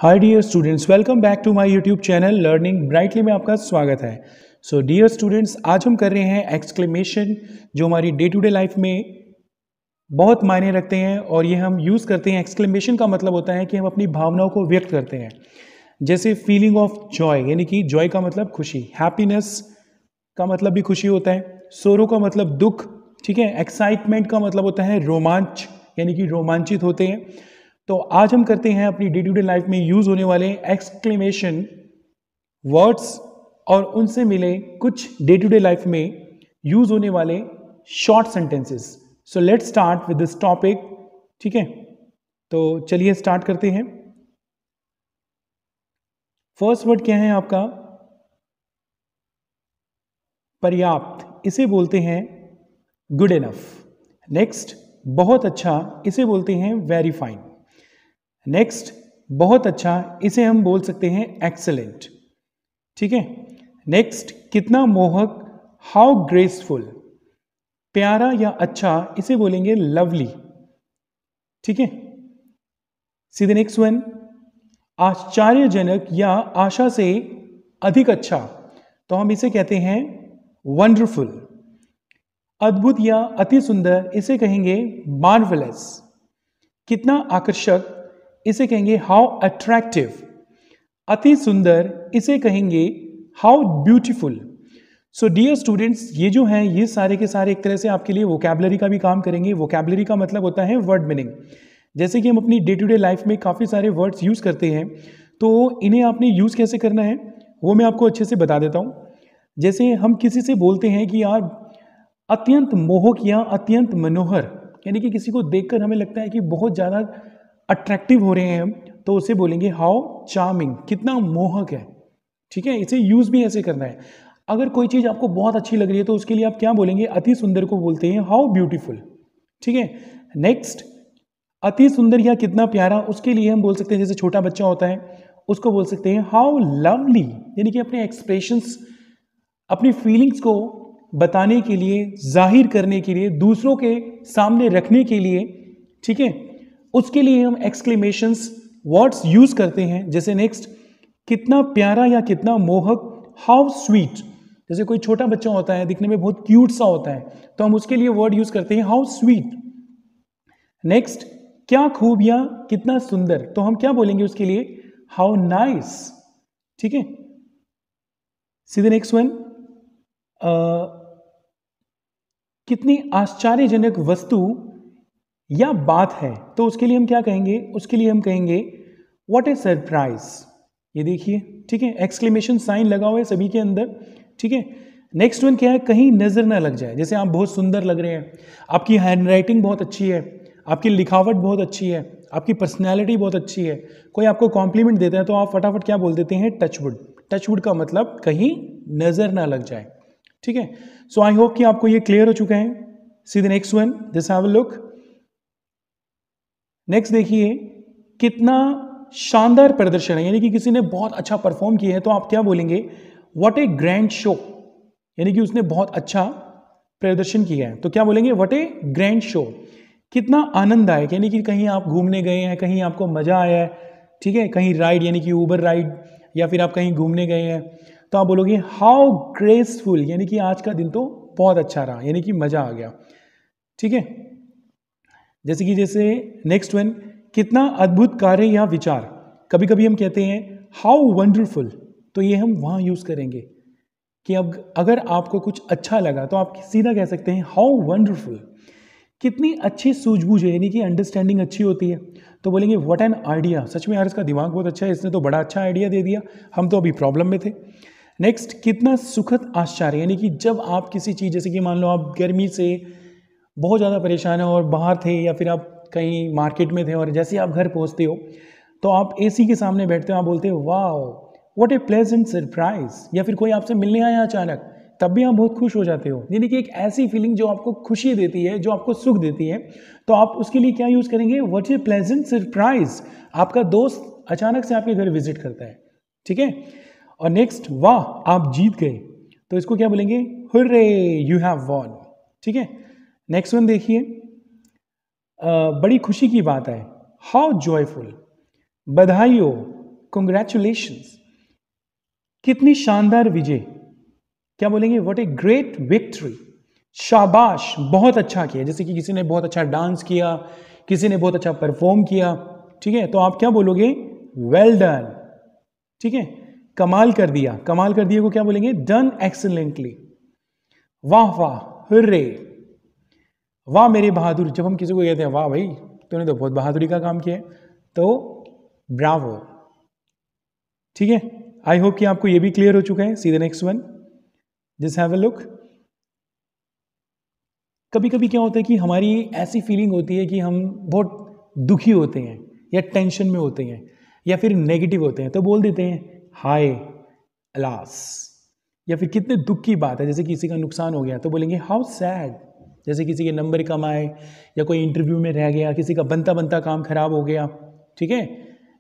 Hi dear students, welcome back to my YouTube channel learning brightly में आपका स्वागत है। सो डियर स्टूडेंट्स, आज हम कर रहे हैं एक्सक्लेमेशन जो हमारी डे टू डे लाइफ में बहुत मायने रखते हैं और ये हम यूज़ करते हैं। एक्सक्लेमेशन का मतलब होता है कि हम अपनी भावनाओं को व्यक्त करते हैं। जैसे फीलिंग ऑफ जॉय, यानी कि जॉय का मतलब खुशी, हैप्पीनेस का मतलब भी खुशी होता है, सोरो का मतलब दुख, ठीक है। एक्साइटमेंट का मतलब होता है रोमांच, यानी कि रोमांचित होते हैं। तो आज हम करते हैं अपनी डे टू डे लाइफ में यूज होने वाले एक्सक्लेमेशन वर्ड्स और उनसे मिले कुछ डे टू डे लाइफ में यूज होने वाले short sentences. So let's start with this topic, ठीक है। तो चलिए स्टार्ट करते हैं। फर्स्ट वर्ड क्या है आपका? पर्याप्त, इसे बोलते हैं गुड इनफ। नेक्स्ट, बहुत अच्छा, इसे बोलते हैं वेरी फाइन। नेक्स्ट, बहुत अच्छा, इसे हम बोल सकते हैं एक्सेलेंट, ठीक है। नेक्स्ट, कितना मोहक, हाउ ग्रेसफुल। प्यारा या अच्छा, इसे बोलेंगे लवली, ठीक है। सी द नेक्स्ट वन, आश्चर्यजनक या आशा से अधिक अच्छा, तो हम इसे कहते हैं वंडरफुल। अद्भुत या अति सुंदर, इसे कहेंगे मार्वलस। कितना आकर्षक, इसे कहेंगे हाउ अट्रैक्टिव। अति सुंदर, इसे कहेंगे how beautiful. So dear students, ये जो हैं ये सारे के सारे एक तरह से आपके लिए वोकैबुलरी का भी काम करेंगे। वोकैबुलरी का मतलब होता है वर्ड मीनिंग। जैसे कि हम अपनी डे टू डे लाइफ में काफ़ी सारे वर्ड्स यूज़ करते हैं, तो इन्हें आपने यूज़ कैसे करना है वो मैं आपको अच्छे से बता देता हूँ। जैसे हम किसी से बोलते हैं कि यार अत्यंत मोहक या अत्यंत मनोहर, यानी कि किसी को देखकर हमें लगता है कि बहुत ज़्यादा अट्रैक्टिव हो रहे हैं हम, तो उसे बोलेंगे हाउ चार्मिंग, कितना मोहक है, ठीक है। इसे यूज़ भी ऐसे करना है। अगर कोई चीज़ आपको बहुत अच्छी लग रही है तो उसके लिए आप क्या बोलेंगे? अति सुंदर को बोलते हैं हाउ ब्यूटीफुल, ठीक है। नेक्स्ट, अति सुंदर या कितना प्यारा, उसके लिए हम बोल सकते हैं, जैसे छोटा बच्चा होता है उसको बोल सकते हैं हाउ लवली, यानी कि अपने एक्सप्रेशंस, अपनी फीलिंग्स को बताने के लिए, जाहिर करने के लिए, दूसरों के सामने रखने के लिए, ठीक है, उसके लिए हम एक्सक्लेमेशंस वर्ड्स यूज करते हैं। जैसे नेक्स्ट, कितना प्यारा या कितना मोहक, हाउ स्वीट। जैसे कोई छोटा बच्चा होता है, दिखने में बहुत क्यूट सा होता है, तो हम उसके लिए वर्ड यूज करते हैं हाउ स्वीट। नेक्स्ट, क्या खूब या कितना सुंदर, तो हम क्या बोलेंगे उसके लिए? हाउ नाइस, ठीक है। सी द नेक्स्ट वन, कितनी आश्चर्यजनक वस्तु या बात है, तो उसके लिए हम क्या कहेंगे? उसके लिए हम कहेंगे व्हाट ए सरप्राइज। ये देखिए, ठीक है, एक्सक्लेमेशन साइन लगा हुआ है सभी के अंदर, ठीक है। नेक्स्ट वन क्या है? कहीं नजर ना लग जाए। जैसे आप बहुत सुंदर लग रहे हैं, आपकी हैंडराइटिंग बहुत अच्छी है, आपकी लिखावट बहुत अच्छी है, आपकी पर्सनैलिटी बहुत अच्छी है, कोई आपको कॉम्प्लीमेंट देता है तो आप फटाफट क्या बोल देते हैं? टचवुड। टचवुड का मतलब कहीं नजर ना लग जाए, ठीक है। सो आई होप कि आपको ये क्लियर हो चुका है। See the next one, just have a look. Next देखिए, कितना शानदार प्रदर्शन है, यानी कि किसी ने बहुत अच्छा परफॉर्म किया है, तो आप क्या बोलेंगे? व्हाट ए ग्रैंड शो, यानी कि उसने बहुत अच्छा प्रदर्शन किया है, तो क्या बोलेंगे? What A grand show. कितना आनंददायक, यानी कि कहीं आप घूमने गए हैं, कहीं आपको मजा आया है, ठीक है, कहीं राइड, यानी कि ऊबर राइड, या फिर आप कहीं घूमने गए हैं, तो आप बोलोगे हाउ ग्रेसफुल, यानी कि आज का दिन तो बहुत अच्छा रहा, यानी कि मजा आ गया, ठीक है। जैसे नेक्स्ट वन, कितना अद्भुत कार्य या विचार। कभी कभी हम कहते हैं हाउ वंडरफुल, तो ये हम वहां यूज करेंगे कि अब अगर आपको कुछ अच्छा लगा तो आप सीधा कह सकते हैं हाउ वंडरफुल। कितनी अच्छी सूझबूझ है, यानी कि अंडरस्टैंडिंग अच्छी होती है, तो बोलेंगे व्हाट एन आइडिया। सच में यार इसका दिमाग बहुत अच्छा है, इसने तो बड़ा अच्छा आइडिया दे दिया, हम तो अभी प्रॉब्लम में थे। नेक्स्ट, कितना सुखद आश्चर्य, यानी कि जब आप किसी चीज़, जैसे कि मान लो आप गर्मी से बहुत ज़्यादा परेशान हैं और बाहर थे, या फिर आप कहीं मार्केट में थे और जैसे आप घर पहुंचते हो तो आप एसी के सामने बैठते हो, आप बोलते हो wow what A pleasant surprise. या फिर कोई आपसे मिलने आया अचानक, तब भी आप बहुत खुश हो जाते हो, यानी कि एक ऐसी फीलिंग जो आपको खुशी देती है, जो आपको सुख देती है, तो आप उसके लिए क्या यूज़ करेंगे? What A pleasant surprise. आपका दोस्त अचानक से आपके घर विजिट करता है, ठीक है। और नेक्स्ट, वाह आप जीत गए, तो इसको क्या बोलेंगे? हुर्रे यू हैव वॉन, ठीक है। नेक्स्ट वन देखिए, बड़ी खुशी की बात है, हाउ जॉयफुल, बधाई हो, कॉन्ग्रेचुलेशंस, कितनी शानदार विजय, क्या बोलेंगे, व्हाट ए ग्रेट विक्ट्री, शाबाश, बहुत अच्छा किया। जैसे कि किसी ने बहुत अच्छा डांस किया, किसी ने बहुत अच्छा परफॉर्म किया, ठीक है, तो आप क्या बोलोगे, वेल डन, ठीक है, कमाल कर दिया, कमाल कर दिया को क्या बोलेंगे, डन एक्सीलेंटली, वाह वाह, हुर्रे, वाह मेरे बहादुर। जब हम किसी को कहते हैं वाह भाई तूने तो बहुत बहादुरी का काम किया है, तो ब्रावो, ठीक है। आई होप कि आपको ये भी क्लियर हो चुका है। See the next one, just have a look. कभी कभी क्या होता है कि हमारी ऐसी फीलिंग होती है कि हम बहुत दुखी होते हैं या टेंशन में होते हैं या फिर नेगेटिव होते हैं, तो बोल देते हैं हाय अलास, या फिर कितने दुख की बात है, जैसे किसी का नुकसान हो गया तो बोलेंगे हाउ सैड, जैसे किसी के नंबर कम आए या कोई इंटरव्यू में रह गया, किसी का बनता बनता काम खराब हो गया, ठीक है,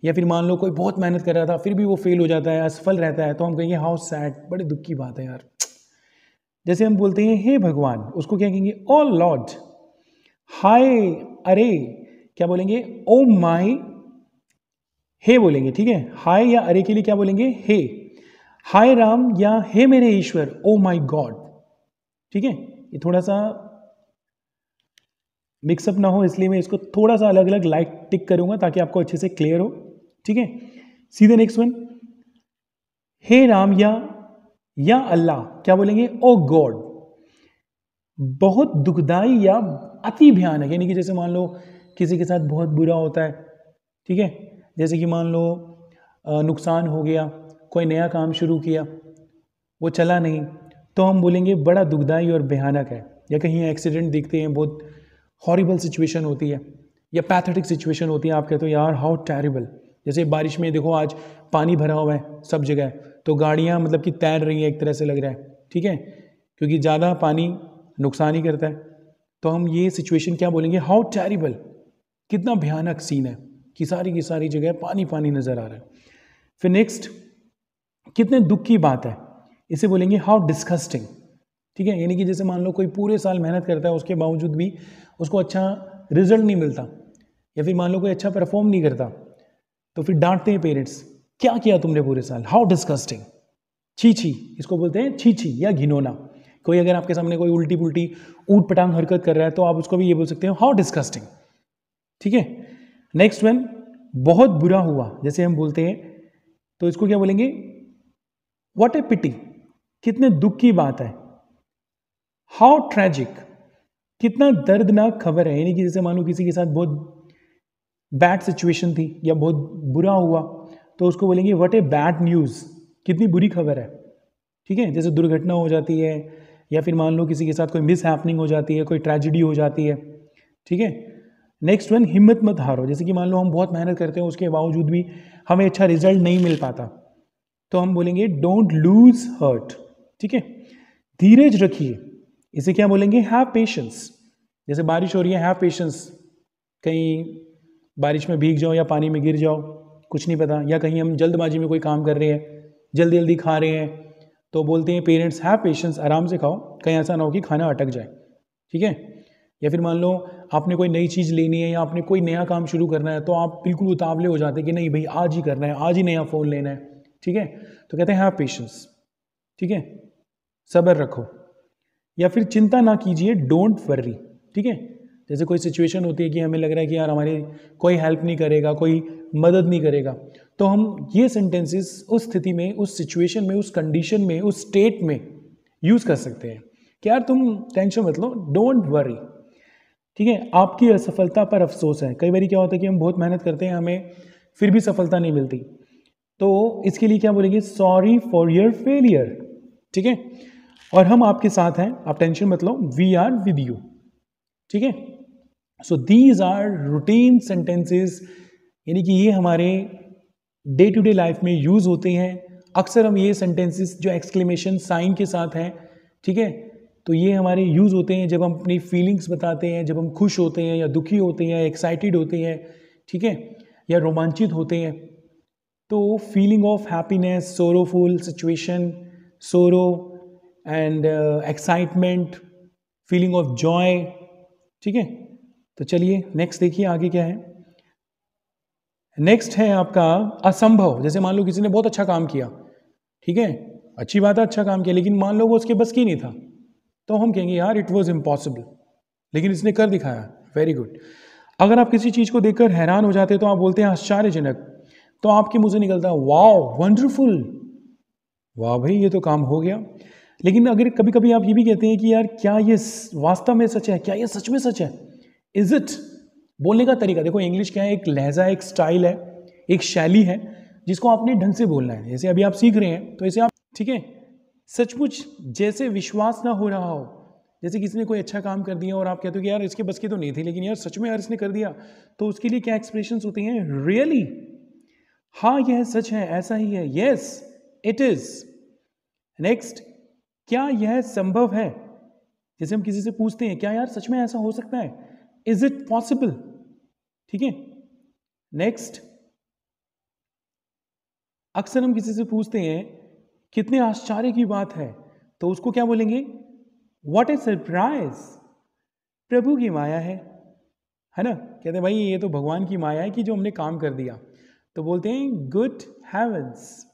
या फिर मान लो कोई बहुत मेहनत कर रहा था फिर भी वो फेल हो जाता है, असफल रहता है, तो हम कहेंगे हाउ सैड, बड़े दुख की बात है यार। जैसे हम बोलते हैं हे भगवान, उसको क्या कहेंगे, ओ लॉर्ड, हाय, अरे, क्या बोलेंगे, ओ माई, हे बोलेंगे, ठीक है, हाय या अरे के लिए क्या बोलेंगे, हे, हाय राम या हे मेरे ईश्वर, ओ माई गॉड, ठीक है। ये थोड़ा सा मिक्सअप ना हो इसलिए मैं इसको थोड़ा सा अलग अलग लाइक टिक करूंगा ताकि आपको अच्छे से क्लियर हो, ठीक है। सीधे नेक्स्ट वन, हे राम या अल्लाह, क्या बोलेंगे, ओ गॉड, बहुत दुखदाई या अति भयानक, यानी कि जैसे मान लो किसी के साथ बहुत बुरा होता है, ठीक है, जैसे कि मान लो नुकसान हो गया, कोई नया काम शुरू किया वो चला नहीं, तो हम बोलेंगे बड़ा दुखदाई और भयानक है। या कहीं एक्सीडेंट दिखते हैं, बहुत हॉरिबल सिचुएशन होती है या पैथेटिक सिचुएशन होती है, आप कहते हो यार हाउ टेरिबल। जैसे बारिश में देखो आज पानी भरा हुआ है सब जगह, तो गाड़ियाँ मतलब कि तैर रही हैं एक तरह से लग रहा है, ठीक है, क्योंकि ज़्यादा पानी नुकसान ही करता है। तो हम ये सिचुएशन क्या बोलेंगे, हाउ टेरिबल, कितना भयानक सीन है कि की सारी जगह पानी पानी नज़र आ रहा है। फिर नेक्स्ट, कितने दुख की बात है, इसे बोलेंगे हाउ डिस्गस्टिंग, ठीक है, यानी कि जैसे मान लो कोई पूरे साल मेहनत करता है उसके बावजूद भी उसको अच्छा रिजल्ट नहीं मिलता, या फिर मान लो कोई अच्छा परफॉर्म नहीं करता, तो फिर डांटते हैं पेरेंट्स, क्या किया तुमने पूरे साल, हाउ डिस्गस्टिंग, छी छी, इसको बोलते हैं छी छी या घिनौना। कोई अगर आपके सामने कोई उल्टी पुल्टी ऊट पटांग हरकत कर रहा है तो आप उसको भी ये बोल सकते हो हाउ डिस्गस्टिंग, ठीक है। नेक्स्ट वन, बहुत बुरा हुआ, जैसे हम बोलते हैं तो इसको क्या बोलेंगे, व्हाट ए पिटी, कितने दुख की बात है, हाउ ट्रेजिक, कितना दर्दनाक खबर है, यानी कि जैसे मान लो किसी के साथ बहुत बैड सिचुएशन थी या बहुत बुरा हुआ तो उसको बोलेंगे व्हाट ए बैड न्यूज़, कितनी बुरी खबर है, ठीक है, जैसे दुर्घटना हो जाती है या फिर मान लो किसी के साथ कोई मिस हैपनिंग हो जाती है, कोई ट्रेजिडी हो जाती है, ठीक है। नेक्स्ट वन, हिम्मत मत हारो, जैसे कि मान लो हम बहुत मेहनत करते हैं उसके बावजूद भी हमें अच्छा रिजल्ट नहीं मिल पाता, तो हम बोलेंगे डोंट लूज हर्ट, ठीक है, धीरज रखिए, इसे क्या बोलेंगे, हैव पेशेंस। जैसे बारिश हो रही है, हैव पेशेंस, कहीं बारिश में भीग जाओ या पानी में गिर जाओ, कुछ नहीं पता, या कहीं हम जल्दबाजी में कोई काम कर रहे हैं, जल्दी जल्दी खा रहे हैं, तो बोलते हैं पेरेंट्स हैव पेशेंस, आराम से खाओ, कहीं ऐसा ना हो कि खाना अटक जाए, ठीक है। या फिर मान लो आपने कोई नई चीज़ लेनी है या आपने कोई नया काम शुरू करना है तो आप बिल्कुल उतावले हो जाते हैं कि नहीं भाई आज ही करना है, आज ही नया फ़ोन लेना है, ठीक है, तो कहते हैं हैव पेशेंस, ठीक है, सब्र रखो। या फिर चिंता ना कीजिए, डोंट वर्री, ठीक है, जैसे कोई सिचुएशन होती है कि हमें लग रहा है कि यार हमारे कोई हेल्प नहीं करेगा, कोई मदद नहीं करेगा, तो हम ये सेंटेंसेस उस स्थिति में, उस सिचुएशन में, उस कंडीशन में, उस स्टेट में यूज़ कर सकते हैं कि यार तुम टेंशन मत लो, डोंट वरी, ठीक है, आपकी असफलता पर अफसोस है। कई बार क्या होता है कि हम बहुत मेहनत करते हैं, हमें फिर भी सफलता नहीं मिलती, तो इसके लिए क्या बोलेंगे, सॉरी फॉर योर फेलियर, ठीक है, और हम आपके साथ हैं, आप टेंशन मत लो, वी आर विद यू, ठीक है। So these are routine sentences, यानी कि ये हमारे डे टू डे लाइफ में यूज होते हैं। अक्सर हम ये सेंटेंसेस जो एक्सक्लेमेशन साइन के साथ हैं, ठीक है, तो ये हमारे यूज होते हैं जब हम अपनी फीलिंग्स बताते हैं, जब हम खुश होते हैं या दुखी होते हैं, एक्साइटेड होते हैं, ठीक है, या रोमांचित होते हैं। तो feeling of happiness, sorrowful situation, sorrow and excitement, feeling of Joy, ठीक है। तो चलिए नेक्स्ट देखिए आगे क्या है। नेक्स्ट है आपका असंभव। जैसे मान लो किसी ने बहुत अच्छा काम किया, ठीक है, अच्छी बात है, अच्छा काम किया, लेकिन मान लो वो उसके बस की नहीं था, तो हम कहेंगे यार इट वॉज इम्पॉसिबल, लेकिन इसने कर दिखाया, वेरी गुड। अगर आप किसी चीज़ को देखकर हैरान हो जाते हैं तो आप बोलते हैं आश्चर्यजनक, तो आपके मुंह से निकलता है वाओ वंडरफुल, वाह भाई ये तो काम हो गया। लेकिन अगर कभी कभी आप ये भी कहते हैं कि यार क्या ये वास्तव में सच है, क्या ये सच में सच है, इज इट। बोलने का तरीका देखो, इंग्लिश क्या है, एक लहजा है, एक स्टाइल है, एक शैली है जिसको आपने ढंग से बोलना है। जैसे अभी आप सीख रहे हैं तो ऐसे आप, ठीक है, सचमुच जैसे विश्वास ना हो रहा हो, जैसे किसी ने कोई अच्छा काम कर दिया और आप कहते हो कि यार इसके बस की तो नहीं थी, लेकिन यार सच में यार इसने कर दिया, तो उसके लिए क्या एक्सप्रेशंस होती हैं, रियली, हाँ यह सच है, ऐसा ही है, यस इट इज। नेक्स्ट, क्या यह संभव है। जैसे हम किसी से पूछते हैं क्या यार सच में ऐसा हो सकता है, इज इट पॉसिबल, ठीक है। नेक्स्ट, अक्सर हम किसी से पूछते हैं कितने आश्चर्य की बात है, तो उसको क्या बोलेंगे, व्हाट ए सरप्राइज, प्रभु की माया है ना। कहते हैं भाई ये तो भगवान की माया है कि जो हमने काम कर दिया, तो बोलते हैं गुड हेवंस,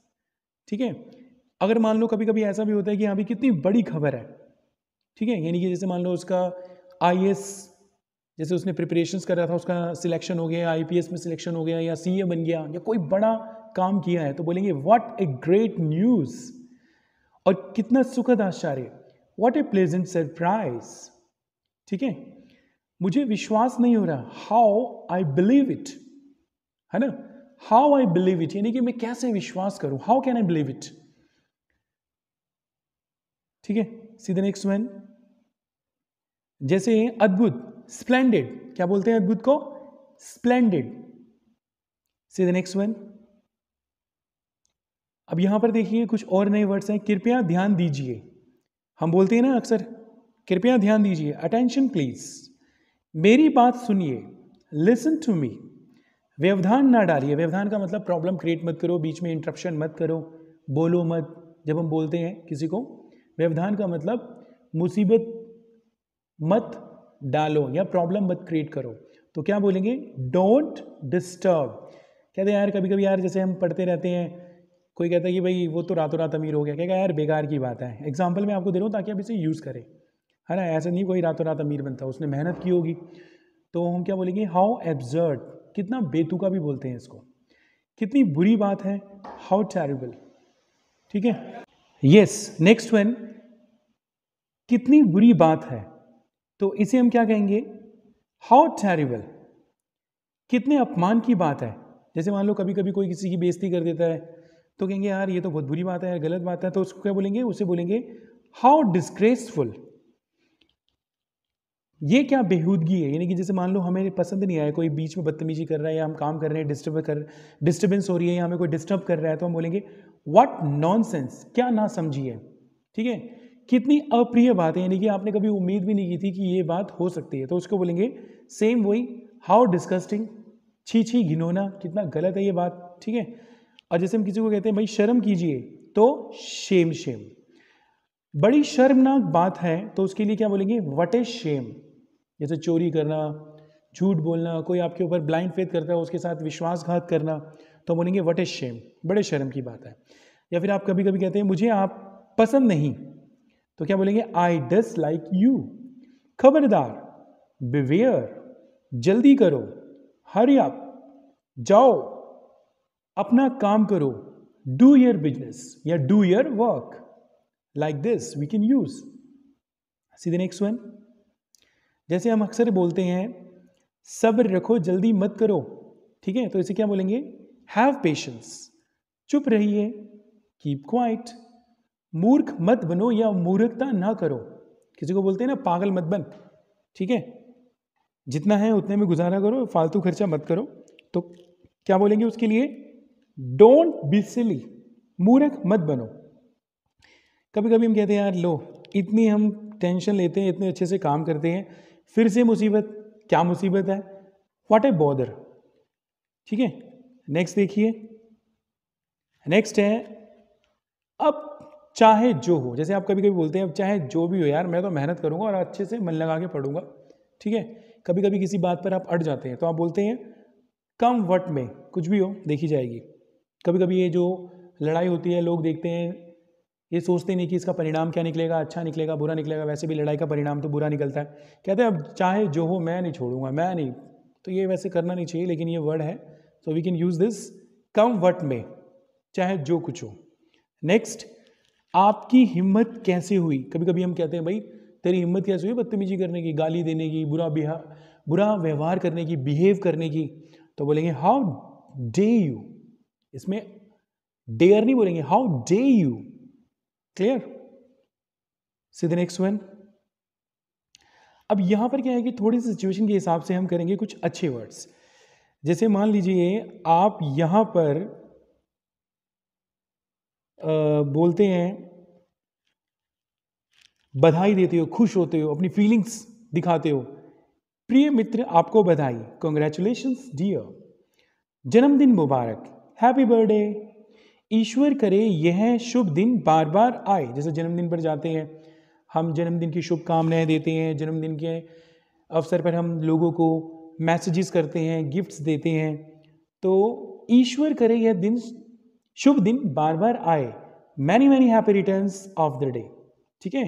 ठीक है। अगर मान लो कभी कभी ऐसा भी होता है कि हाँ भी कितनी बड़ी खबर है, ठीक है, यानी कि जैसे मान लो उसका आईएएस, जैसे उसने प्रिपरेशंस कर रहा था, उसका सिलेक्शन हो गया, आईपीएस में सिलेक्शन हो गया, या सीए बन गया, या कोई बड़ा काम किया है, तो बोलेंगे व्हाट ए ग्रेट न्यूज, और कितना सुखद आश्चर्य, व्हाट ए प्लेजेंट सरप्राइज, ठीक है। मुझे विश्वास नहीं हो रहा, हाउ आई बिलीव इट, है ना, हाउ आई बिलीव इट, यानी कि मैं कैसे विश्वास करूं, how can I believe it, ठीक है। सी द नेक्स्ट वन, जैसे अद्भुत, स्प्लेंडेड, क्या बोलते हैं अद्भुत को, splendid. C the next one, अब यहां पर देखिए कुछ और नए वर्ड्स हैं, कृपया ध्यान दीजिए, हम बोलते हैं ना अक्सर, कृपया ध्यान दीजिए, अटेंशन प्लीज, मेरी बात सुनिए, लिसन टू मी, व्यवधान ना डालिए, व्यवधान का मतलब प्रॉब्लम क्रिएट मत करो, बीच में इंटरप्शन मत करो, बोलो मत, जब हम बोलते हैं किसी को, व्यवधान का मतलब मुसीबत मत डालो या प्रॉब्लम मत क्रिएट करो, तो क्या बोलेंगे, डोंट डिस्टर्ब। कहते हैं यार कभी कभी यार जैसे हम पढ़ते रहते हैं, कोई कहता है कि भाई वो तो रातों रात अमीर हो गया, कहेगा यार बेकार की बात है, एग्जाम्पल मैं आपको दे रहा हूँ ताकि आप इसे यूज़ करें, है ना, ऐसा नहीं कोई रातों रात अमीर बनता, उसने मेहनत की होगी। तो हम क्या बोलेंगे, हाउ एब्सर्ड, कितना बेतुका भी बोलते हैं इसको, कितनी बुरी बात है, हाउ टेरिबल, ठीक है। यस, नेक्स्ट वन, कितनी बुरी बात है, तो इसे हम क्या कहेंगे, हाउ टेरिबल, कितने अपमान की बात है। जैसे मान लो कभी कभी कोई किसी की बेइज्जती कर देता है, तो कहेंगे यार ये तो बहुत बुरी बात है, गलत बात है, तो उसको क्या बोलेंगे, उसे बोलेंगे हाउ डिस्ग्रेसफुल, ये क्या बेहूदगी है, यानी कि जैसे मान लो हमें पसंद नहीं आया, कोई बीच में बदतमीजी कर रहा है, या हम काम कर रहे हैं डिस्टर्बेंस हो रही है, या हमें कोई डिस्टर्ब कर रहा है, तो हम बोलेंगे व्हाट नॉनसेंस, क्या ना समझी है, ठीक है, कितनी अप्रिय बात है, यानी कि आपने कभी उम्मीद भी नहीं की थी कि ये बात हो सकती है, तो उसको बोलेंगे सेम वही, हाउ डिस्गस्टिंग, छी छी घिनौना, कितना गलत है ये बात, ठीक है। और जैसे हम किसी को कहते हैं भाई शर्म कीजिए, तो शेम शेम, बड़ी शर्मनाक बात है, तो उसके लिए क्या बोलेंगे, व्हाट ए शेम। जैसे चोरी करना, झूठ बोलना, कोई आपके ऊपर ब्लाइंड फेथ करता है उसके साथ विश्वासघात करना, तो बोलेंगे व्हाट ए शेम, बड़े शर्म की बात है। या फिर आप कभी कभी कहते हैं मुझे आप पसंद नहीं, तो क्या बोलेंगे, आई डिसलाइक यू, खबरदार, बिवेयर, जल्दी करो, हरी अप, जाओ, अपना काम करो, डू योर बिजनेस या do your work, like this we can use. See the next one, जैसे हम अक्सर बोलते हैं सब्र रखो, जल्दी मत करो, ठीक है, तो इसे क्या बोलेंगे, हैव पेशेंस, चुप रहिए, कीप क्वाइट, मूर्ख मत बनो या मूर्खता ना करो, किसी को बोलते हैं ना पागल मत बन, ठीक है, जितना है उतने में गुजारा करो, फालतू खर्चा मत करो, तो क्या बोलेंगे उसके लिए, डोंट बी सिली, मूर्ख मत बनो। कभी कभी हम कहते हैं यार लो, इतनी हम टेंशन लेते हैं, इतने अच्छे से काम करते हैं, फिर से मुसीबत, क्या मुसीबत है, व्हाट ए बॉदर, ठीक है। नेक्स्ट देखिए, नेक्स्ट है अब चाहे जो हो, जैसे आप कभी कभी बोलते हैं अब चाहे जो भी हो यार मैं तो मेहनत करूंगा और अच्छे से मन लगा के पढ़ूंगा, ठीक है। कभी कभी किसी बात पर आप अड़ जाते हैं, तो आप बोलते हैं कम वट में कुछ भी हो देखी जाएगी। कभी कभी ये जो लड़ाई होती है लोग देखते हैं, ये सोचते नहीं कि इसका परिणाम क्या निकलेगा, अच्छा निकलेगा बुरा निकलेगा, वैसे भी लड़ाई का परिणाम तो बुरा निकलता है। कहते हैं अब चाहे जो हो मैं नहीं छोड़ूंगा, मैं नहीं, तो ये वैसे करना नहीं चाहिए, लेकिन ये वर्ड है तो we can use this, come what may, चाहे जो कुछ हो। नेक्स्ट, आपकी हिम्मत कैसे हुई। कभी कभी हम कहते हैं भाई तेरी हिम्मत कैसे हुई बदतमीजी करने की, गाली देने की, बुरा व्यवहार करने की, बिहेव करने की, तो बोलेंगे हाउ डे यू। इसमें डेयर नहीं बोलेंगे, how day you. Clear? C the next one. अब यहां पर क्या है कि थोड़ी सी सिचुएशन के हिसाब से हम करेंगे कुछ अच्छे वर्ड्स। जैसे मान लीजिए आप यहां पर बोलते हैं, बधाई देते हो, खुश होते हो, अपनी फीलिंग्स दिखाते हो। प्रिय मित्र आपको बधाई, कॉन्ग्रेचुलेशंस डियर। जन्मदिन मुबारक, हैप्पी बर्थडे। ईश्वर करे यह शुभ दिन बार बार आए। जैसे जन्मदिन पर जाते हैं हम, जन्मदिन की शुभकामनाएं देते हैं, जन्मदिन के अवसर पर हम लोगों को मैसेजेस करते हैं, गिफ्ट्स देते हैं। तो ईश्वर करे यह दिन, शुभ दिन बार बार आए। Many many happy returns of the day. ठीक है,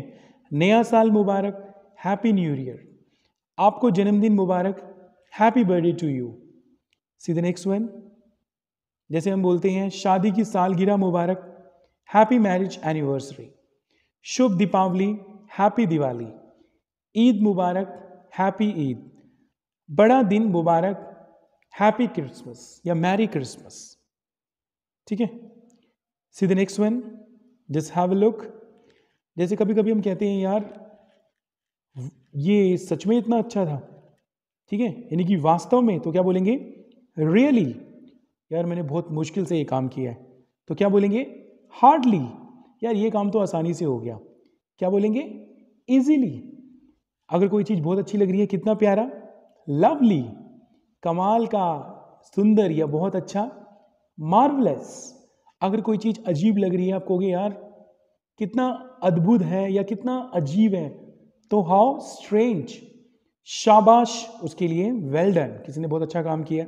नया साल मुबारक, हैप्पी न्यू ईयर। आपको जन्मदिन मुबारक, happy birthday to you. See the next one. जैसे हम बोलते हैं शादी की सालगिरह मुबारक, हैप्पी मैरिज एनिवर्सरी। शुभ दीपावली, हैप्पी दिवाली। ईद मुबारक, हैप्पी ईद। बड़ा दिन मुबारक, हैप्पी क्रिसमस या मैरी क्रिसमस। ठीक है, see the next one, just have a look. जैसे कभी कभी हम कहते हैं यार ये सच में इतना अच्छा था, ठीक है, यानी कि वास्तव में, तो क्या बोलेंगे, रियली, यार मैंने बहुत मुश्किल से ये काम किया है, तो क्या बोलेंगे, हार्डली, यार ये काम तो आसानी से हो गया। क्या बोलेंगे, इजीली। अगर कोई चीज़ बहुत अच्छी लग रही है, कितना प्यारा, लवली, कमाल का, सुंदर या बहुत अच्छा, मार्वलेस। अगर कोई चीज़ अजीब लग रही है, आप कहोगे यार कितना अद्भुत है या कितना अजीब है, तो हाउ स्ट्रेंज। शाबाश उसके लिए, वेल डन, किसी ने बहुत अच्छा काम किया।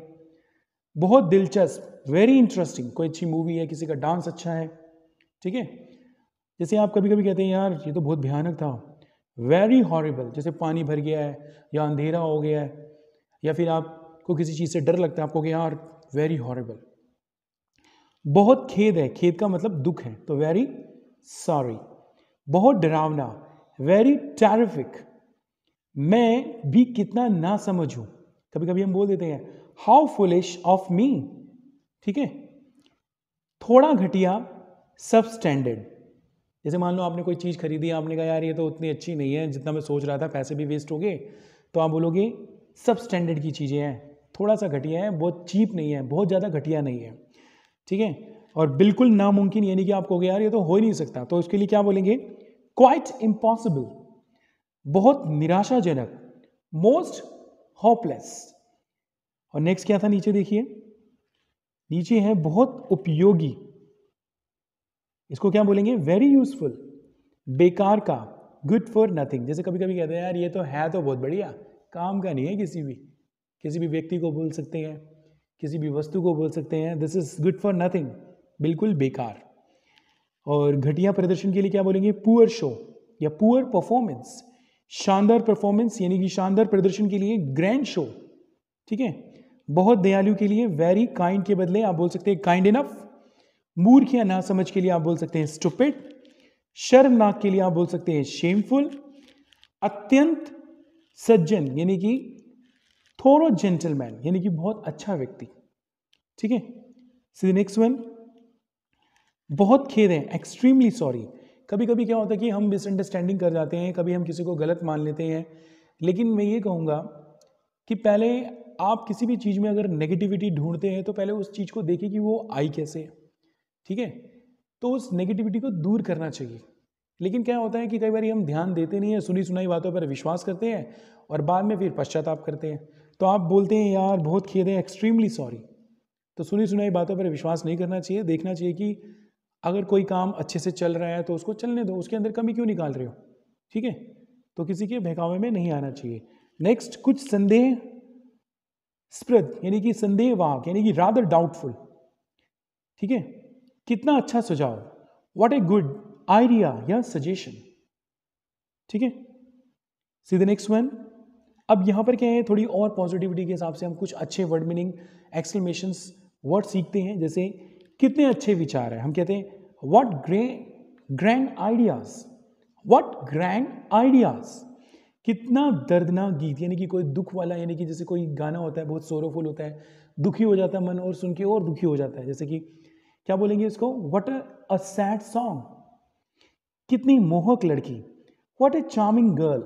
बहुत दिलचस्प, वेरी इंटरेस्टिंग, कोई अच्छी मूवी है, किसी का डांस अच्छा है। ठीक है, जैसे आप कभी कभी कहते हैं यार ये तो बहुत भयानक था, वेरी हॉरिबल। जैसे पानी भर गया है या अंधेरा हो गया है या फिर आपको किसी चीज़ से डर लगता है, आपको कि यार वेरी हॉरिबल। बहुत खेद है, खेद का मतलब दुख है, तो वेरी सॉरी। बहुत डरावना, वेरी टेरिफिक। मैं भी कितना ना समझ हूं। कभी कभी हम बोल देते हैं हाउ फुलिश ऑफ मी। ठीक है, थोड़ा घटिया, सब स्टैंडर्ड। जैसे मान लो आपने कोई चीज़ खरीदी, आपने कहा यार ये तो उतनी अच्छी नहीं है जितना मैं सोच रहा था, पैसे भी वेस्ट हो गए, तो आप बोलोगे सब स्टैंडर्ड की चीज़ें हैं, थोड़ा सा घटिया है, बहुत चीप नहीं है, बहुत ज़्यादा घटिया नहीं है। ठीक है, और बिल्कुल नामुमकिन, यानी कि आप कहोगे यार ये तो हो ही नहीं सकता, तो उसके लिए क्या बोलेंगे, क्वाइट इम्पॉसिबल। बहुत निराशाजनक, मोस्ट होपलेस। और नेक्स्ट क्या था नीचे देखिए, नीचे है बहुत उपयोगी, इसको क्या बोलेंगे, वेरी यूजफुल। बेकार का, गुड फॉर नथिंग। जैसे कभी कभी कहते हैं यार ये तो है तो बहुत बढ़िया, काम का नहीं है, किसी भी व्यक्ति को बोल सकते हैं, किसी भी वस्तु को बोल सकते हैं, this is good for nothing, बिल्कुल बेकार। और घटिया प्रदर्शन के लिए क्या बोलेंगे, पुअर शो या पुअर परफॉर्मेंस। शानदार परफॉर्मेंस यानी कि शानदार प्रदर्शन के लिए ग्रैंड शो। ठीक है, बहुत दयालु के लिए वेरी काइंड के बदले आप बोल सकते हैं काइंड इनफ। मूर्ख या नासमझ के लिए आप बोल सकते हैं स्टूपिड। शर्मनाक के लिए आप बोल सकते हैं शेमफुल। अत्यंत सज्जन यानी कि थोरो जेंटलमैन, यानी कि बहुत अच्छा व्यक्ति। ठीक है, सी नेक्स्ट वन। बहुत खेद है, एक्सट्रीमली सॉरी। कभी कभी क्या होता है कि हम मिसअंडरस्टैंडिंग कर जाते हैं, कभी हम किसी को गलत मान लेते हैं, लेकिन मैं ये कहूँगा कि पहले आप किसी भी चीज़ में अगर नेगेटिविटी ढूंढते हैं तो पहले उस चीज़ को देखिए कि वो आई कैसे। ठीक है, तो उस नेगेटिविटी को दूर करना चाहिए। लेकिन क्या होता है कि कई बार हम ध्यान देते नहीं है, सुनी सुनाई बातों पर विश्वास करते हैं और बाद में फिर पश्चाताप करते हैं। तो आप बोलते हैं यार बहुत खेद है, एक्सट्रीमली सॉरी। तो सुनी सुनाई बातों पर विश्वास नहीं करना चाहिए, देखना चाहिए कि अगर कोई काम अच्छे से चल रहा है तो उसको चलने दो, उसके अंदर कमी क्यों निकाल रहे हो। ठीक है, तो किसी के बहकावे में नहीं आना चाहिए। नेक्स्ट, कुछ संदेह स्प्रद यानी कि संदेहवाहक यानी कि रादर डाउटफुल, ठीक है, कितना अच्छा सुझाव, व्हाट ए गुड आइडिया या सजेशन, ठीक है। See the next one. अब यहां पर क्या है, थोड़ी और पॉजिटिविटी के हिसाब से हम कुछ अच्छे वर्ड मीनिंग एक्सक्लेमेशंस वर्ड सीखते हैं। जैसे कितने अच्छे विचार है, हम कहते हैं what grand ideas, what grand ideas. कितना दर्दनाक गीत, यानी कि कोई दुख वाला, यानी कि जैसे कोई गाना होता है बहुत सोरोफुल होता है, दुखी हो जाता है मन और सुन के और दुखी हो जाता है। जैसे कि क्या बोलेंगे इसको, व्हाट अ सैड सॉन्ग, कितनी मोहक लड़की, व्हाट ए चार्मिंग गर्ल,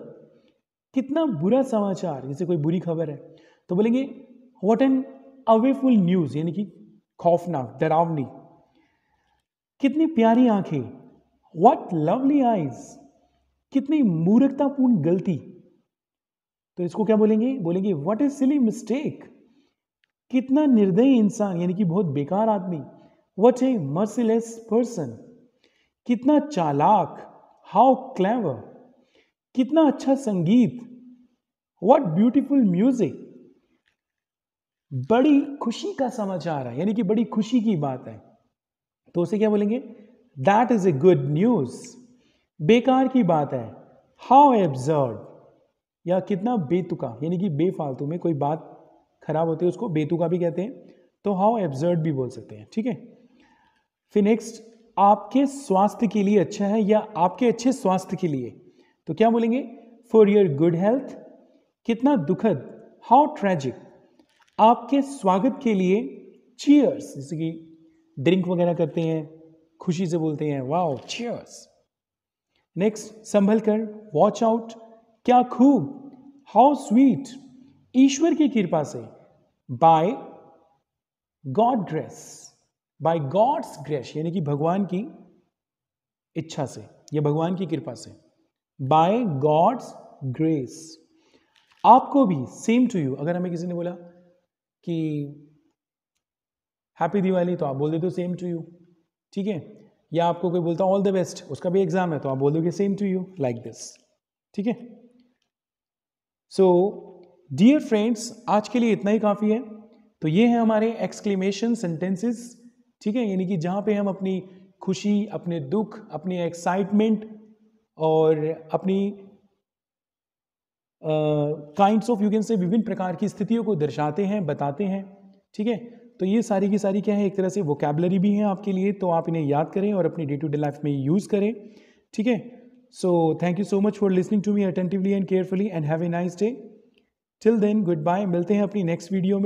कितना बुरा समाचार, जैसे कोई बुरी खबर है तो बोलेंगे व्हाट एन अवेफुल न्यूज, यानी कि खौफनाक डरावनी। कितनी प्यारी आंखें, व्हाट लवली आईज, कितनी मूर्खतापूर्ण गलती, तो इसको क्या बोलेंगे, बोलेंगे व्हाट इज सिली मिस्टेक, कितना निर्दयी इंसान, यानी कि बहुत बेकार आदमी, व्हाट ए मर्सीलेस पर्सन, कितना चालाक, हाउ क्लेवर, कितना अच्छा संगीत, व्हाट ब्यूटीफुल म्यूजिक, बड़ी खुशी का समाचार है, यानी कि बड़ी खुशी की बात है, तो उसे क्या बोलेंगे, that is a good news, बेकार की बात है, हाउ एब्सर्ड, या कितना बेतुका, यानी कि बेफालतू में कोई बात खराब होती है उसको बेतुका भी कहते हैं, तो हाउ एब्सर्ड भी बोल सकते हैं, ठीक है। फिर नेक्स्ट, आपके स्वास्थ्य के लिए अच्छा है या आपके अच्छे स्वास्थ्य के लिए, तो क्या बोलेंगे, फॉर योर गुड हेल्थ, कितना दुखद, हाउ ट्रेजिक, आपके स्वागत के लिए, चीयर्स, जैसे कि ड्रिंक वगैरह करते हैं खुशी से बोलते हैं वाओ चीयर्स। नेक्स्ट, संभल कर, वॉच आउट, क्या खूब, हाउ स्वीट, ईश्वर की कृपा से, by God grace, by God's grace, यानी कि भगवान की इच्छा से या भगवान की कृपा से, बाय गॉड्स ग्रेस। आपको भी, सेम टू यू, अगर हमें किसी ने बोला कि हैप्पी दिवाली तो आप बोल देते हो सेम टू यू, ठीक है, या आपको कोई बोलता ऑल द बेस्ट, उसका भी एग्जाम है तो आप बोल दोगे same to you, like this, ठीक है। सो डियर फ्रेंड्स, आज के लिए इतना ही काफ़ी है। तो ये है हमारे एक्सक्लेमेशन सेंटेंसेस, ठीक है, यानी कि जहाँ पे हम अपनी खुशी, अपने दुख, अपनी एक्साइटमेंट और अपनी kinds of, you can say, विभिन्न प्रकार की स्थितियों को दर्शाते हैं, बताते हैं, ठीक है। तो ये सारी की सारी क्या है, एक तरह से वोकैबुलरी भी है आपके लिए, तो आप इन्हें याद करें और अपनी डे टू डे लाइफ में यूज़ करें, ठीक है। So thank you so much for listening to me attentively and carefully and have a nice day. Till then good bye, मिलते हैं अपनी नेक्स्ट वीडियो में।